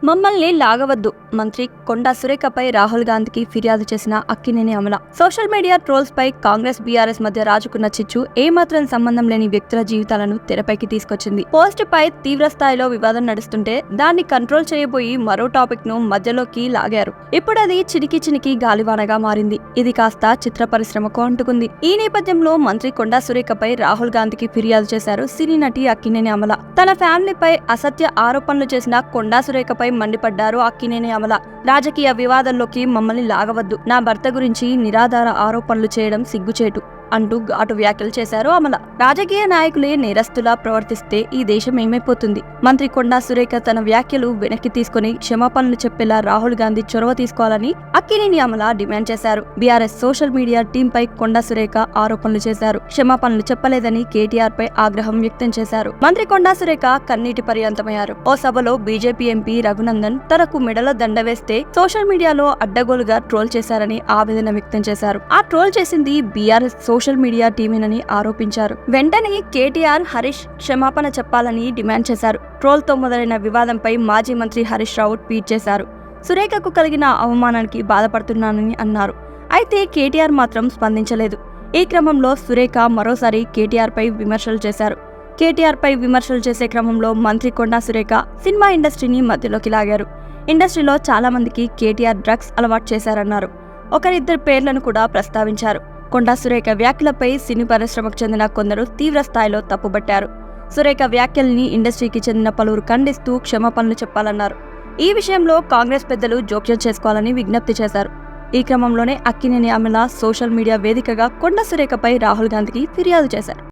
మమ్మల్ని లాగవద్దు మంత్రి కొండా సురేఖపై రాహుల్ గాంధీకి ఫిర్యాదు చేసిన Akkineni Amala. Social media trolls పై కాంగ్రెస్ బీఆర్ఎస్ మధ్య రాజుకున్న చిచ్చు ఏమాత్రం సంబంధం లేని వ్యక్తుల జీవితాలను తెరపైకి తీసుకొచ్చింది. పోస్ట్ పై తీవ్ర స్థాయిలో వివాదం నడుస్తుంటే దాన్ని కంట్రోల్ చేయబోయి మరో టాపిక్ ను మధ్యలోకి లాగారు. ఇప్పుడు అది చినికి గాలివానగా మారింది. ఇది కాస్త చిత్ర పరిశ్రమకు అంటుకుంది. ఈ నేపథ్యంలో మంత్రి కొండా సురేఖపై రాహుల్ గాంధీకి ఫిర్యాదు చేశారు సినీ నటి అక్కినేని అమల. తన ఫ్యామిలీపై అసత్య ఆరోపణలు చేసిన కొండా సురేఖపై మండిపడ్డారు అక్కినేని అమల. రాజకీయ వివాదంలోకి మమ్మల్ని లాగవద్దు, నా భర్త గురించి నిరాధార ఆరోపణలు చేయడం సిగ్గుచేటు అంటూ ఘాటు వ్యాఖ్యలు చేశారు అమల. రాజకీయ నాయకులే నేరస్తులా ప్రవర్తిస్తే ఈ దేశం ఏమైపోతుంది? మంత్రి కొండా సురేఖ తన వ్యాఖ్యలు వెనక్కి తీసుకుని క్షమాపణలు చెప్పేలా రాహుల్ గాంధీ చొరవ తీసుకోవాలని అక్కినేని అమల డిమాండ్ చేశారు. BRS social media టీంపై Konda Surekha ఆరోపణలు చేశారు. క్షమాపణలు చెప్పలేదని కేటీఆర్ పై ఆగ్రహం వ్యక్తం చేశారు. మంత్రి కొండా సురేఖ కన్నీటి పర్యంతమయ్యారు. ఓ సభలో బీజేపీ ఎంపీ రఘునందన్ తనకు మెడలో దండ వేస్తే సోషల్ మీడియాలో అడ్డగోలుగా ట్రోల్ చేశారని ఆవేదన వ్యక్తం చేశారు. ఆ ట్రోల్ చేసింది బీఆర్ఎస్ సోషల్ మీడియా టీమేనని ఆరోపించారు. వెంటనే కేటీఆర్, హరీష్ క్షమాపణ చెప్పాలని డిమాండ్ చేశారు. ట్రోల్ తో మొదలైన వివాదంపై మాజీ మంత్రి హరీష్ రావు ట్వీట్ చేశారు. సురేఖకు కలిగిన అవమానానికి బాధపడుతున్నానని అన్నారు. అయితే కేటీఆర్ మాత్రం స్పందించలేదు. ఈ క్రమంలో సురేఖ మరోసారి కేటీఆర్ పై విమర్శలు చేశారు. కేటీఆర్ పై విమర్శలు చేసే క్రమంలో మంత్రి కొండా సురేఖ సినిమా ఇండస్ట్రీని మధ్యలోకి లాగారు. ఇండస్ట్రీలో చాలా మందికి కేటీఆర్ డ్రగ్స్ అలవాటు చేశారన్నారు. ఒకరిద్దరు పేర్లను కూడా ప్రస్తావించారు. కొండా సురేఖ వ్యాఖ్యలపై సినీ పరిశ్రమకు చెందిన కొందరు తీవ్ర స్థాయిలో తప్పుబట్టారు. సురేఖ వ్యాఖ్యల్ని ఇండస్ట్రీకి చెందిన పలువురు ఖండిస్తూ క్షమాపణలు చెప్పాలన్నారు. ఈ విషయంలో కాంగ్రెస్ పెద్దలు జోక్యం చేసుకోవాలని విజ్ఞప్తి చేశారు. ఈ క్రమంలోనే అక్కినేని అమల సోషల్ మీడియా వేదికగా కొండా సురేఖపై రాహుల్ గాంధీకి ఫిర్యాదు చేశారు.